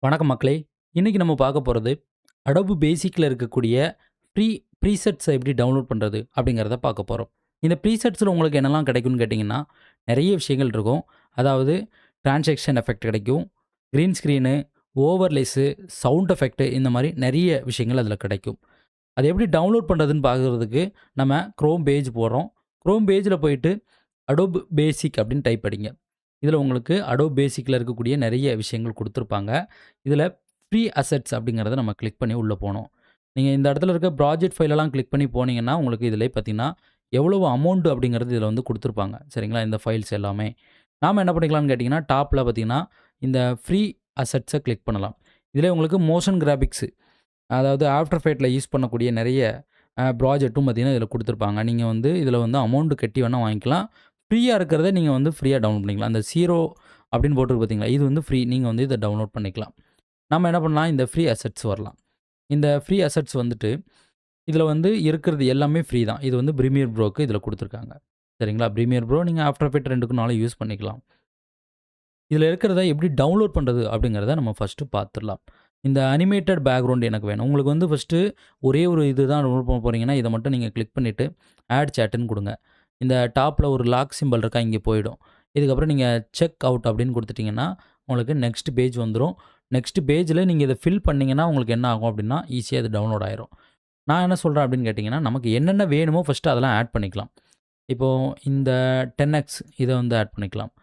வணக்கம் மக்களே! இன்னைக்கு நம்ம பார்க்க போறது, Adobe Basicல இருக்கக்கூடிய ஃப்ரீ ப்ரீசெட்ஸ எப்படி டவுன்லோட் பண்றது அப்படிங்கிறத பார்க்க போறோம். இந்த ப்ரீசெட்ஸ்ல உங்களுக்கு என்னலாம் கிடைக்கும்னு கேட்டிங்கன்னா, நெறைய விஷயங்கள் இருக்கும். அதாவது டிரான்சிஷன் எஃபெக்ட் கிடைக்கும், கிரீன் ஸ்க்ரீனு, ஓவர்லேஸு, சவுண்ட் எஃபெக்ட் இந்த மாரி நெறைய விஷயங்கள் அதில கிடைக்கும். அத எப்படி டவுன்லோட் பண்றதுன்னு பார்க்குறதுக்கு நம்ம Chrome பேஜ் போறோம். Chrome பேஜ்ல போயிட்டு Adobe Basic அப்படின்னு டைப் அடிங்க. இதில உங்களுக்கு Adobe Basicல இருக்கக்கூடிய நெறைய விஷயங்கள் குடுத்துருப்பாங்க. இதில ஃப்ரீ அசெட்ஸ் அப்படிங்கிறத நம்ம கிளிக் பண்ணி உள்ள போணும். நீங்க இந்த இடத்துல இருக்க ப்ராஜெக்ட் ஃபைலெல்லாம் கிளிக் பண்ணி போனீங்கன்னா, உங்களுக்கு இதிலே பார்த்தீங்கன்னா, எவ்வளவு அமௌண்ட் அப்படிங்கிறது இதில வந்து குடுத்துருப்பாங்க. சரிங்களா? இந்த ஃபைல்ஸ் எல்லாமே. நாம என்ன பண்ணிக்கலாம்னு கேட்டீங்கன்னா, டாப்ல பார்த்தீங்கன்னா, இந்த ஃப்ரீ அசெட்ஸ கிளிக் பண்ணலாம். இதிலே உங்களுக்கு மோஷன் கிராபிக்ஸ் அதாவது ஆஃப்டர் எஃபெக்ட்ல யூஸ் பண்ணக்கூடிய நெறைய ப்ராஜெக்ட்டும் பார்த்தீங்கன்னா, இதில குடுத்துருப்பாங்க. நீங்க வந்து இதில வந்து அமௌண்ட் கட்டி வேணா வாங்கிக்கலாம். ஃப்ரீயா இருக்கிறத நீங்க வந்து ஃப்ரீயா டவுன்லோட் பண்ணிக்கலாம். அந்த 0 அப்படின்னு போட்டிருக்கு பார்த்தீங்களா? இது வந்து ஃப்ரீ. நீங்க வந்து இத டவுன்லோட் பண்ணிக்கலாம். நம்ம என்ன பண்ணலாம், இந்த ஃப்ரீ அசெட்ஸ் வரலாம். இந்த ஃப்ரீ அசெட்ஸ் வந்துட்டு, இதில வந்து இருக்கிறது எல்லாமே ஃப்ரீ தான். இது வந்து Premiere Proக்கு இதில குடுத்துருக்காங்க. சரிங்களா? Premiere Pro நீங்க ஆஃப்டர் எஃபெக்ட் 2க்குனாலும் யூஸ் பண்ணிக்கலாம். இதில இருக்கிறத எப்படி டவுன்லோட் பண்றது அப்படிங்கிறத நம்ம ஃபர்ஸ்ட்டு பார்த்துடலாம். இந்த அனிமேட்டட் பேக்கிரவுண்ட் எனக்கு வேணும். உங்களுக்கு வந்து ஃபர்ஸ்ட்டு ஒரே ஒரு இது தான் டவுன்லோட் பண்ண போறீங்கன்னா, இத மட்டும் நீங்க கிளிக் பண்ணிட்டு, ஆட் சாட்ன்னு குடுங்க. இந்த டாப்ல ஒரு லாக் சிம்பல் இருக்கா, இங்க போயிடும். இதுக்கப்புறம் நீங்க செக் அவுட் அப்படின்னு குடுத்துட்டீங்கன்னா, உங்களுக்கு நெக்ஸ்ட் பேஜ் வந்துரும். நெக்ஸ்ட் பேஜ்ல நீங்க இத ஃபில் பண்ணீங்கன்னா, உங்களுக்கு என்ன ஆகும் அப்படின்னா, ஈஸியா இது டவுன்லோட் ஆயிரும். நான் என்ன சொல்றேன் அப்படின்னு கேட்டீங்கன்னா, நமக்கு என்னென்ன வேணுமோ ஃபர்ஸ்ட்டு அதெல்லாம் ஆட் பண்ணிக்கலாம். இப்போ இந்த 10x இத வந்து ஆட் பண்ணிக்கலாம்.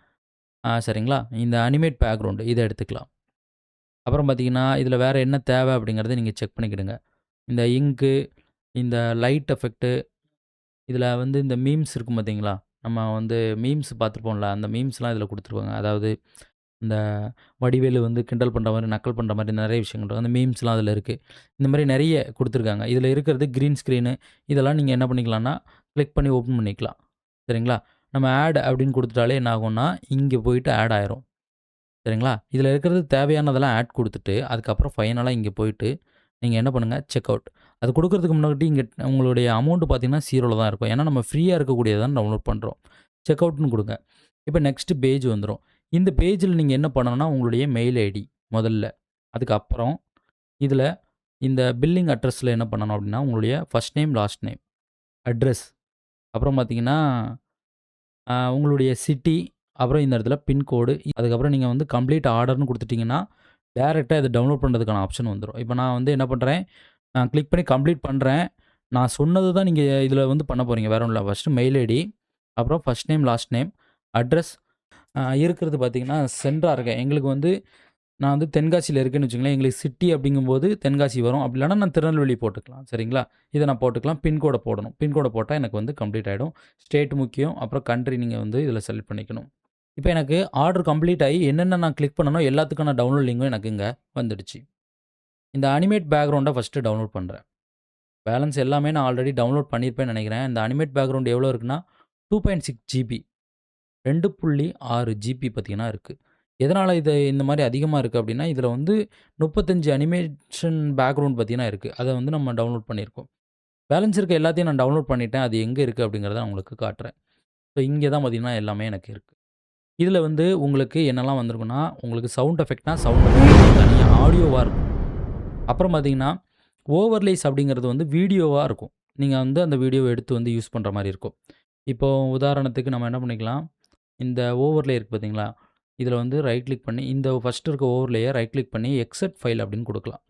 சரிங்களா? இந்த அனிமேட் பேக்கிரவுண்ட் இத எடுத்துக்கலாம். அப்புறம் பார்த்தீங்கன்னா, இதில வேற என்ன தேவை அப்படிங்கிறத நீங்க செக் பண்ணிக்கிடுங்க. இந்த இங்க்கு, இந்த லைட் எஃபெக்ட் இதில வந்து இந்த மீம்ஸ் இருக்கும் பார்த்தீங்களா? நம்ம வந்து மீம்ஸ் பார்த்துருப்போம்ல, அந்த மீம்ஸ்லாம் இதில குடுத்துருப்பாங்க. அதாவது இந்த வடிவேலு வந்து கிண்டல் பண்ற மாரி, நக்கல் பண்ற மாரி நெறைய விஷயங்கள் இருக்கும். அந்த மீம்ஸ்லாம் அதில இருக்கு. இந்த மாரி நெறைய குடுத்துருக்காங்க. இதில இருக்கிறது கிரீன் ஸ்க்ரீனு இதெல்லாம் நீங்க என்ன பண்ணிக்கலாம்னா, கிளிக் பண்ணி ஓப்பன் பண்ணிக்கலாம். சரிங்களா? நம்ம ஆட் அப்படின்னு குடுத்துட்டாலே என்ன ஆகும்னா, இங்க போயிட்டு ஆட் ஆயிரும். சரிங்களா? இதில இருக்கிறது தேவையானதெல்லாம் ஆட் குடுத்துட்டு, அதுக்கப்புறம் ஃபைனலா இங்க போயிட்டு, நீங்க என்ன பண்ணுங்க, செக் அவுட். அது குடுக்கறதுக்கு முன்னாடி இங்க உங்களுடைய அமௌண்ட் பார்த்தீங்கன்னா, 0ல தான் இருக்கும். ஏன்னா, நம்ம ஃப்ரீயா இருக்கக்கூடியத தான் டவுன்லோட் பண்றோம். செக் அவுட்ன்னு குடுங்க. இப்ப நெக்ஸ்ட் பேஜ் வந்துரும். இந்த பேஜ்ல நீங்க என்ன பண்ணணும்னா, உங்களுடைய மெயில் ஐடி முதல்ல. அதுக்கப்புறம் இதில இந்த பில்லிங் அட்ரஸ்ல என்ன பண்ணணும் அப்டின்னா, உங்களுடைய first name, last name, address. அப்புறம் பார்த்தீங்கன்னா, உங்களுடைய சிட்டி, அப்புறம் இந்த இடத்துல பின்கோடு. அதுக்கப்புறம் நீங்க வந்து கம்ப்ளீட் ஆர்டர்ன்னு குடுத்துட்டீங்கன்னா, டைரக்ட்டா இத டவுன்லோட் பண்றதுக்கான ஆப்ஷன் வந்துரும். இப்ப நான் வந்து என்ன பண்றேன், நான் கிளிக் பண்ணி கம்ப்ளீட் பண்றேன். நான் சொன்னது தான் நீங்க இதில வந்து பண்ண போறீங்க. வேற ஒண்ணும் இல்ல. ஃபர்ஸ்ட்டு மெயில் ஐடி, அப்புறம் first name, last name, address இருக்கிறது பார்த்தீங்கன்னா, சென்டரா இருக்கேன். எங்களுக்கு வந்து நான் வந்து தென்காசியில இருக்கேன்னு வச்சுக்கங்களேன். எங்களுக்கு சிட்டி அப்படிங்கும்போது தென்காசி வரும். அப்படி இல்லன்னா நான் திருநெல்வேலி போட்டுக்கலாம். சரிங்களா? இத நான் போட்டுக்கலாம். பின்கோட போடணும். பின்கோட போட்டா எனக்கு வந்து கம்ப்ளீட் ஆயிடும். ஸ்டேட் முக்கியம். அப்புறம் கண்ட்ரி நீங்க வந்து இதில செலக்ட் பண்ணிக்கணும். இப்ப எனக்கு ஆர்டர் கம்ப்ளீட் ஆயி என்னென்ன நான் கிளிக் பண்ணனோ எல்லாத்துக்கான டவுன்லோட் லிங்கும் எனக்கு இங்க வந்துடுச்சு. இந்த அனிமேட் பேக்கிரவுண்ட ஃபர்ஸ்ட்டு டவுன்லோட் பண்றேன். பேலன்ஸ் எல்லாமே நான் ஆல்ரெடி டவுன்லோட் பண்ணியிருப்பேன்னு நெனைக்கிறேன். இந்த அனிமேட் பேக்கிரவுண்ட் எவ்வளோ இருக்குன்னா, 2.6 ஜிபி 2.6 ஜிபி பார்த்தீங்கன்னா இருக்கு. எதனால இது இந்த மாரி அதிகமா இருக்கு அப்டின்னா, இதில வந்து 35 அனிமேஷன் பேக்கிரவுண்ட் பார்த்தீங்கன்னா இருக்கு. அத வந்து நம்ம டவுன்லோட் பண்ணியிருக்கோம். பேலன்ஸ் இருக்க எல்லாத்தையும் நான் டவுன்லோட் பண்ணிட்டேன். அது எங்க இருக்கு அப்டிங்கிறத நான் உங்களுக்கு காட்டுறேன். ஸோ இங்க தான் பார்த்தீங்கன்னா எல்லாமே எனக்கு இருக்கு. இதில வந்து உங்களுக்கு என்னலாம் வந்திருக்குன்னா, உங்களுக்கு சவுண்ட் எஃபெக்ட்னா சவுண்ட் எஃபெக்ட் தனியா ஆடியோவா இருக்கும். அப்புறம் பார்த்தீங்கன்னா, ஓவர்லேஸ் அப்படிங்கிறது வந்து வீடியோவா இருக்கும். நீங்க வந்து அந்த வீடியோவ எடுத்து வந்து யூஸ் பண்ற மாரி இருக்கும். இப்போ உதாரணத்துக்கு நம்ம என்ன பண்ணிக்கலாம், இந்த ஓவர்லே இருக்கு பார்த்தீங்களா? இதில வந்து ரைட் கிளிக் பண்ணி, இந்த ஃபர்ஸ்ட் இருக்க ஓவர்லேய ரைட் கிளிக் பண்ணி எக்ஸெட் ஃபைல் அப்படின்னு குடுக்கலாம்.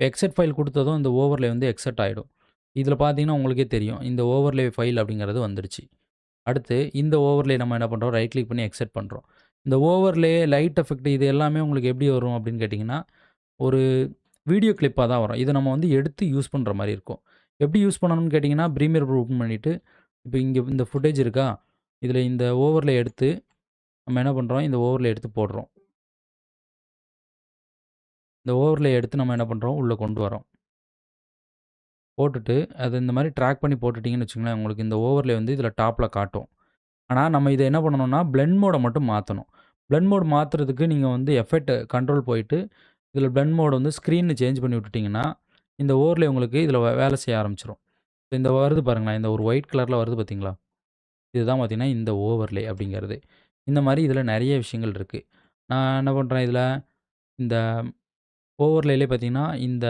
எக்ஸெட் ஃபைல் குடுத்ததும் இந்த ஓவர்லே வந்து எக்ஸெட் ஆயிடும். இதில பார்த்தீங்கன்னா, உங்களுக்கே தெரியும். இந்த ஓவர்லே ஃபைல் அப்படிங்கிறது வந்துருச்சு. அடுத்து இந்த ஓவர்லே நம்ம என்ன பண்றோம், ரைட் கிளிக் பண்ணி எக்ஸெட் பண்றோம். இந்த ஓவர்லே, லைட் எஃபெக்ட் இது எல்லாமே உங்களுக்கு எப்படி வரும் அப்படின்னு கேட்டீங்கன்னா, ஒரு வீடியோ கிளிப்பா தான் வரும். இத நம்ம வந்து எடுத்து யூஸ் பண்ற மாரி இருக்கும். எப்படி யூஸ் பண்ணணும்னு கேட்டீங்கன்னா, Premiere Pro ஓப்பன் பண்ணிட்டு, இப்ப இங்க இந்த ஃபுட்டேஜ் இருக்கா? இதில இந்த ஓவர்லே எடுத்து நம்ம என்ன பண்றோம், இந்த ஓவர்லே எடுத்து போடுறோம். இந்த ஓவர்லே எடுத்து நம்ம என்ன பண்றோம், உள்ள கொண்டு வரோம். போட்டுட்டு, அத இந்த மாரி ட்ராக் பண்ணி போட்டுட்டீங்கன்னு வச்சுக்கங்களேன், உங்களுக்கு இந்த ஓவர்லே வந்து இதில டாப்ல காட்டும். ஆனா, நம்ம இத என்ன பண்ணணும்னா, பிளெண்ட் மோட மட்டும் மாத்தணும். பிளெண்ட் மோட் மாத்துறதுக்கு நீங்க வந்து எஃபெக்ட் கண்ட்ரோல் போயிட்டு, இதில பிளெண்ட் மோட் வந்து ஸ்க்ரீன்னு சேஞ்ச் பண்ணி விட்டுட்டீங்கன்னா, இந்த ஓவர்லே உங்களுக்கு இதில வேலை செய்ய ஆரம்பிச்சுரும். இந்த வருது பாருங்களேன், இந்த ஒரு ஒயிட் கலர்ல வருது பார்த்தீங்களா? இதுதான் பார்த்தீங்கன்னா, இந்த ஓவர்லே அப்படிங்கிறது. இந்த மாரி இதில நெறைய விஷயங்கள் இருக்கு. நான் என்ன பண்றேன் இதில, இந்த ஓவர்லேலே பார்த்தீங்கன்னா, இந்த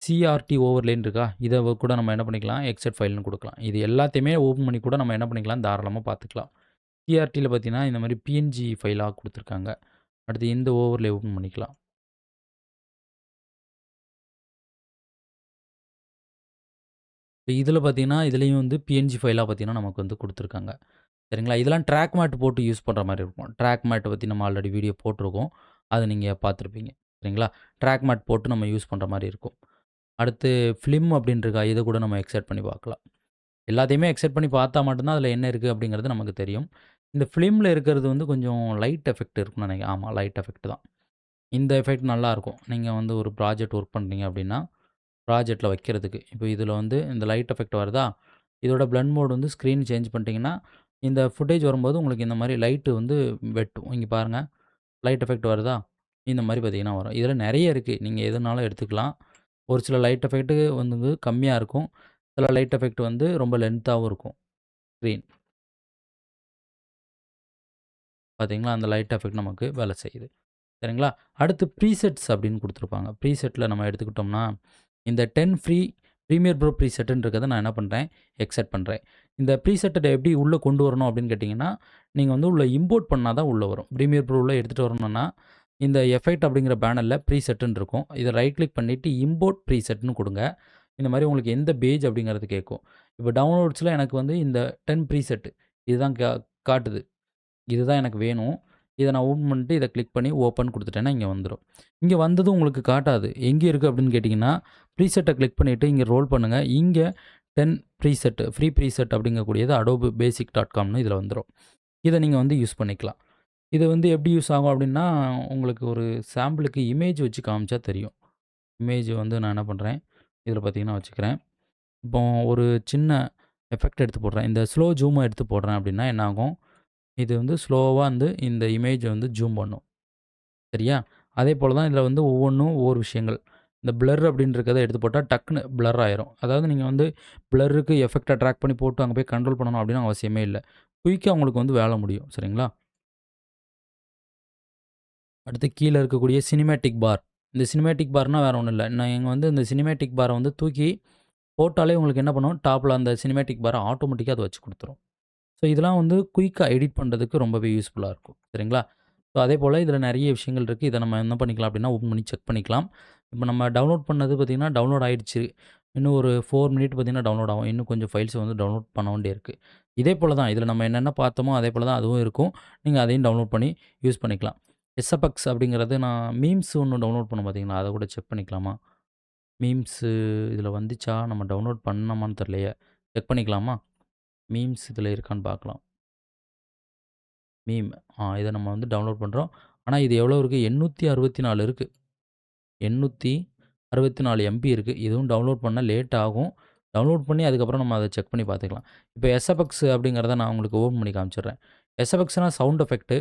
சிஆர்டி ஓவர்லேன்னு இருக்கா? இத கூட நம்ம என்ன பண்ணிக்கலாம், எக்ஸெட் ஃபைல்னு குடுக்கலாம். இது எல்லாத்தையுமே ஓப்பன் பண்ணி கூட நம்ம என்ன பண்ணிக்கலாம், தாராளமா பார்த்துக்கலாம். சிஆர்டில பார்த்தீங்கன்னா, இந்த மாரி பிஎன்ஜி ஃபைலா குடுத்துருக்காங்க. அடுத்து இந்த ஓவர்லே ஓப்பன் பண்ணிக்கலாம். இதில பார்த்தீங்கன்னா, இதுலயும் வந்து பிஎன்ஜி ஃபைலா பார்த்தீங்கன்னா, நமக்கு வந்து குடுத்துருக்காங்க. சரிங்களா? இதெல்லாம் ட்ராக் மேட் போட்டு யூஸ் பண்ற மாரி இருக்கும். ட்ராக் மேட் பத்தி நம்ம ஆல்ரெடி வீடியோ போட்டிருக்கோம். அத நீங்க பார்த்துருப்பீங்க. சரிங்களா? ட்ராக் மேட் போட்டு நம்ம யூஸ் பண்ற மாரி இருக்கும். அடுத்து ஃபிலிம் அப்படின்னு இருக்கா? இத கூட நம்ம எக்ஸ்ட்ராக்ட் பண்ணி பார்க்கலாம். எல்லாத்தையுமே எக்ஸ்ட்ராக்ட் பண்ணி பார்த்தா மட்டும் தான் அதில என்ன இருக்கு அப்படிங்கிறது நமக்கு தெரியும். இந்த ஃபிலிம்ல இருக்கிறது வந்து கொஞ்சம் லைட் எஃபெக்ட் இருக்கும்னு நினைக்கிறேன். ஆமா, லைட் எஃபெக்ட் தான். இந்த எஃபெக்ட் நல்லாருக்கும். நீங்க வந்து ஒரு ப்ராஜெக்ட் ஒர்க் பண்றீங்க அப்படின்னா, ப்ராஜெக்ட்ல வைக்கிறதுக்கு. இப்போ இதில வந்து இந்த லைட் எஃபெக்ட் வருதா? இதோட பிளெண்ட் மோட் வந்து ஸ்க்ரீன் சேஞ்ச் பண்ணிட்டீங்கன்னா, இந்த ஃபுட்டேஜ் வரும்போது உங்களுக்கு இந்த மாரி லைட்டு வந்து வெட்டும். இங்க பாருங்க. லைட் எஃபெக்ட் வருதா? இந்த மாரி பார்த்தீங்கன்னா வரும். இதில நெறைய இருக்கு. நீங்க எதுனாலும் எடுத்துக்கலாம். ஒரு சில லைட் எஃபெக்ட் வந்து கம்மியா இருக்கும். சில லைட் எஃபெக்ட் வந்து ரொம்ப லென்த்தாவும் இருக்கும். ஸ்க்ரீன் பார்த்தீங்களா? அந்த லைட் எஃபெக்ட் நமக்கு வேலை செய்யுது. சரிங்களா? அடுத்து ப்ரீசெட்ஸ் அப்படின்னு குடுத்துருப்பாங்க. ப்ரீசெட்ல நம்ம எடுத்துக்கிட்டோம்னா, இந்த 10 ஃப்ரீ பிரீமியர் ப்ரோ ப்ரீசெட்டுன்னு இருக்கிறத நான் என்ன பண்றேன், எக்ஸெப்ட் பண்றேன். இந்த ப்ரீசெட்ட எப்படி உள்ள கொண்டு வரணும் அப்படின்னு கேட்டீங்கன்னா, நீங்க வந்து உள்ள இம்போர்ட் பண்ணா தான் உள்ள வரும். பிரீமியர் ப்ரோல எடுத்துட்டு வரணும்னா, இந்த எஃபெக்ட் அப்படிங்கிற பேனர்ல ப்ரீசெட்டுன்னு இருக்கும். இத ரைட் கிளிக் பண்ணிட்டு இம்போர்ட் ப்ரீசெட்ன்னு குடுங்க. இந்த மாரி உங்களுக்கு எந்த பேஜ் அப்படிங்கிறது கேட்கும். இப்போ டவுன்லோட்ஸ்ல எனக்கு வந்து இந்த 10 ப்ரீசெட் இதுதான் காட்டுது. இதுதான் எனக்கு வேணும். இத நான் ஓப்பன் பண்ணிட்டு இத கிளிக் பண்ணி ஓப்பன் குடுத்துட்டேன்னா, இங்க வந்துரும். இங்க வந்ததும் உங்களுக்கு காட்டாது. எங்க இருக்கு அப்படின்னு கேட்டீங்கன்னா, ப்ரீசெட்ட கிளிக் பண்ணிட்டு இங்க ரோல் பண்ணுங்க. இங்க 10 ப்ரீசெட் ஃப்ரீ ப்ரீசெட் அப்படிங்கக்கூடியது adobe basic.comனு இதுல வந்துரும். இத நீங்க வந்து யூஸ் பண்ணிக்கலாம். இது வந்து எப்படி யூஸ் ஆகும் அப்படின்னா, உங்களுக்கு ஒரு சாம்பிளுக்கு இமேஜ் வச்சு காமிச்சா தெரியும். இமேஜ் வந்து நான் என்ன பண்றேன், இதில பார்த்தீங்கன்னா வச்சுக்கிறேன். இப்போ ஒரு சின்ன எஃபெக்ட் எடுத்து போடுறேன். இந்த ஸ்லோ ஜூமா எடுத்து போடுறேன் அப்படின்னா என்ன ஆகும், இது வந்து ஸ்லோவா வந்து இந்த இமேஜ வந்து ஜூம் பண்ணும். சரியா? அதே போல தான் இதில வந்து ஒவ்வொன்னும் ஒவ்வொரு விஷயங்கள். இந்த பிளர் அப்படின்னு இருக்கிறத எடுத்து போட்டா டக்குனு பிளர் ஆயிரும். அதாவது நீங்க வந்து பிளர்ருக்கு எஃபெக்ட்ட ட்ராக் பண்ணி போட்டு அங்க போய் கண்ட்ரோல் பண்ணணும் அப்படின்னு அவசியமே இல்ல. குயிக்கா உங்களுக்கு வந்து வேல முடியும். சரிங்களா? அடுத்து கீழ இருக்கக்கூடிய சினிமேட்டிக் பார். இந்த சினிமேட்டிக் பார்னா வேற ஒண்ணும் இல்ல. நீங்க வந்து இந்த சினிமேட்டிக் பார வந்து தூக்கி போட்டாலே உங்களுக்கு என்ன பண்ணும், டாப்ல அந்த சினிமேட்டிக் பார ஆட்டோமேட்டிக்கா அது வச்சு குடுத்துரும். ஸோ இதெல்லாம் வந்து குயிக்கா எடிட் பண்றதுக்கு ரொம்பவே யூஸ்ஃபுல்லா இருக்கும். சரிங்களா? ஸோ அதேபோல இதில நெறைய விஷயங்கள் இருக்கு. இத நம்ம என்ன பண்ணிக்கலாம் அப்டின்னா, ஓப்பன் பண்ணி செக் பண்ணிக்கலாம். இப்ப நம்ம டவுன்லோட் பண்ணது பார்த்தீங்கன்னா, டவுன்லோட் ஆயிடுச்சு. இன்னும் ஒரு 4 மினிட் பார்த்தீங்கன்னா, டவுன்லோட் ஆகும். இன்னும் கொஞ்சம் ஃபைல்ஸ வந்து டவுன்லோட் பண்ண வேண்டியிருக்கு. இதே போல தான் இதில நம்ம என்னென்ன பார்த்தோமோ, அதே போல தான் அதுவும் இருக்கும். நீங்க அதையும் டவுன்லோட் பண்ணி யூஸ் பண்ணிக்கலாம். எஸ்எஃப்எக்ஸ் அப்படிங்கிறது நான் மீம்ஸ் ஒண்ணு டவுன்லோட் பண்ணோம் பார்த்தீங்களா, அத கூட செக் பண்ணிக்கலாமா? மீம்ஸு இதில வந்துச்சா? நம்ம டவுன்லோட் பண்ணோமான்னு தெரியலையே. செக் பண்ணிக்கலாமா? மீம்ஸ் இதில இருக்கான்னு பார்க்கலாம். மீம் இத நம்ம வந்து டவுன்லோட் பண்றோம். ஆனா இது எவ்வளோ இருக்கு? 864 இருக்கு. 864 எம்பி இருக்கு. இதுவும் டவுன்லோட் பண்ண லேட் ஆகும். டவுன்லோட் பண்ணி அதுக்கப்புறம் நம்ம அத செக் பண்ணி பார்த்துக்கலாம். இப்ப எஸ்எஃப்எக்ஸ் அப்படிங்கிறத நான் உங்களுக்கு ஓப்பன் பண்ணி காமிச்சுடுறேன். எஸ்எஃப்எக்ஸ்னா சவுண்ட் எஃபெக்ட்.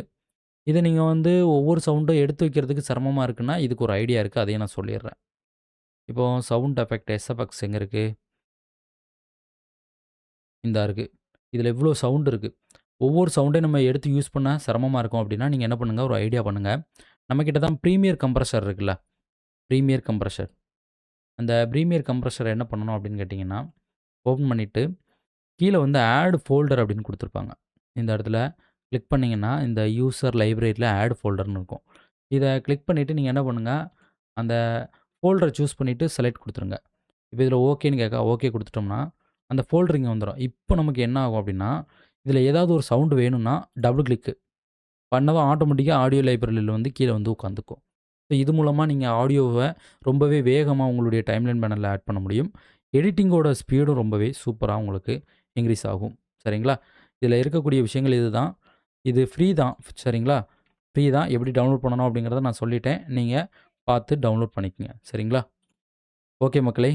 இத நீங்க வந்து ஒவ்வொரு சவுண்டும் எடுத்து வைக்கிறதுக்கு சிரமமா இருக்குன்னா, இதுக்கு ஒரு ஐடியா இருக்கு. அதையும் நான் சொல்லிர்றேன். இப்போ சவுண்ட் எஃபெக்ட் எஸ்எஃப்எக்ஸ் எங்க இருக்கு? இந்தா இருக்கு. இதில இவ்ளோ சவுண்ட் இருக்கு. ஒவ்வொரு சவுண்டையும் நம்ம எடுத்து யூஸ் பண்ண சிரமமா இருக்கும் அப்டின்னா, நீங்க என்ன பண்ணுங்க, ஒரு ஐடியா பண்ணுங்க. நம்மகிட்ட தான் ப்ரீமியர் கம்ப்ரசர் இருக்குல்ல. Premier compressor. அந்த ப்ரீமியர் கம்ப்ரசர என்ன பண்ணணும் அப்டின்னு கேட்டீங்கன்னா, ஓப்பன் பண்ணிட்டு, கீழ வந்து ஆட் ஃபோல்டர் அப்டின்னு குடுத்துருப்பாங்க. இந்த இடத்துல கிளிக் பண்ணீங்கன்னா, இந்த யூசர் லைப்ரரில ஆட் ஃபோல்டர்ன்னு இருக்கும். இத கிளிக் பண்ணிட்டு நீங்க என்ன பண்ணுங்க, அந்த ஃபோல்டர சூஸ் பண்ணிட்டு செலக்ட் குடுத்துருங்க. இப்ப இதில ஓகேன்னு கேட்க ஓகே குடுத்துட்டோம்னா, அந்த ஃபோல்டர் இங்க வந்துரும். இப்போ நமக்கு என்ன ஆகும் அப்டின்னா, இதில ஏதாவது ஒரு சவுண்ட் வேணும்னா, டபுள் கிளிக் பண்ணதும் ஆட்டோமேட்டிக்கா ஆடியோ லைப்ரரில வந்து கீழ வந்து உட்காந்துக்கும். ஸோ இது மூலமா நீங்க ஆடியோவ ரொம்பவே வேகமா உங்களுடைய டைம்லைன் பேனர்ல ஆட் பண்ண முடியும். எடிட்டிங்கோட ஸ்பீடும் ரொம்பவே சூப்பரா உங்களுக்கு இன்கிரீஸ் ஆகும். சரிங்களா? இதில இருக்கக்கூடிய விஷயங்கள் இதுதான். இது ஃப்ரீ தான். சரிங்களா? ஃப்ரீ தான். எப்படி டவுன்லோட் பண்ணணும் அப்படிங்கிறத நான் சொல்லிட்டேன். நீங்க பார்த்து டவுன்லோட் பண்ணிக்கங்க. சரிங்களா? ஓகே மக்களே!